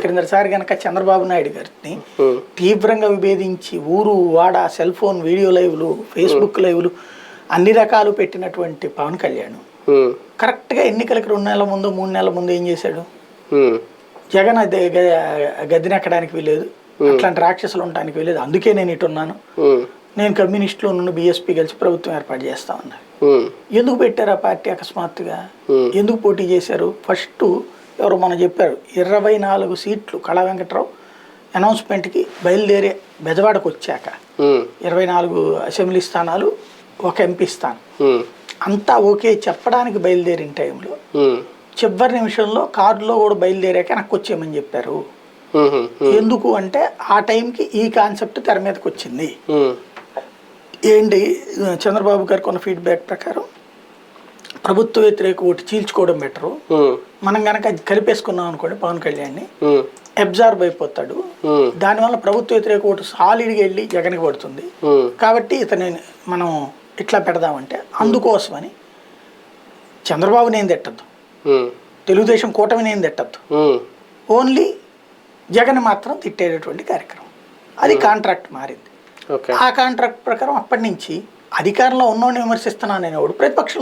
క్రిందసారి కనుక చంద్రబాబు నాయుడు గారిని తీవ్రంగా విభేదించి ఊరు వాడ సెల్ ఫోన్ వీడియో లైవ్లు ఫేస్బుక్ లైవ్లు అన్ని రకాలు పెట్టినటువంటి పవన్ కళ్యాణ్ కరెక్ట్గా ఎన్నికలకి 2 నెలల ముందు 3 నెలల ముందు ఏం చేశాడు? జగన్ గద్దెనెక్కడానికి వీలేదు, అట్లాంటి రాక్షసులు ఉండడానికి వీలేదు, అందుకే నేను ఇటున్నాను, నేను కమ్యూనిస్టులో నుండి బీఎస్పీ కలిసి ప్రభుత్వం ఏర్పాటు చేస్తామన్నారు. ఎందుకు పెట్టారు ఆ పార్టీ అకస్మాత్తుగా? ఎందుకు పోటీ చేశారు? ఫస్ట్ ఎవరు మనం చెప్పారు 24 సీట్లు కళా వెంకట్రావు అనౌన్స్మెంట్కి బయలుదేరే బెజవాడకు వచ్చాక 24 అసెంబ్లీ స్థానాలు, 1 ఎంపీ స్థానం అంతా ఓకే చెప్పడానికి బయలుదేరిన టైంలో చివరి నిమిషంలో కారులో కూడా బయలుదేరాక నాకు వచ్చేయమని చెప్పారు. ఎందుకు అంటే ఆ టైంకి ఈ కాన్సెప్ట్ తెర మీదకి వచ్చింది. ఏంటి చంద్రబాబు గారికి ఉన్న ఫీడ్బ్యాక్ ప్రకారం ప్రభుత్వ వ్యతిరేక ఓటు చీల్చుకోవడం బెటరు, మనం కనుక కలిపేసుకున్నాం అనుకోండి పవన్ కళ్యాణ్ని అబ్జార్బ్ అయిపోతాడు, దానివల్ల ప్రభుత్వ వ్యతిరేక ఓటు సాలిడ్గా వెళ్ళి జగన్కి పడుతుంది, కాబట్టి ఇతని మనం ఇట్లా పెడదామంటే అందుకోసమని చంద్రబాబుని ఏం తిట్టద్దు, తెలుగుదేశం కూటమిని ఏం తిట్టద్దు, ఓన్లీ జగన్ మాత్రం తిట్టేటటువంటి కార్యక్రమం. అది కాంట్రాక్ట్ మారింది. ఆ కాంట్రాక్ట్ ప్రకారం అప్పటి నుంచి అధికారంలో ఉన్నోడిని విమర్శిస్తున్నాను అనేవాడు ప్రతిపక్షంలో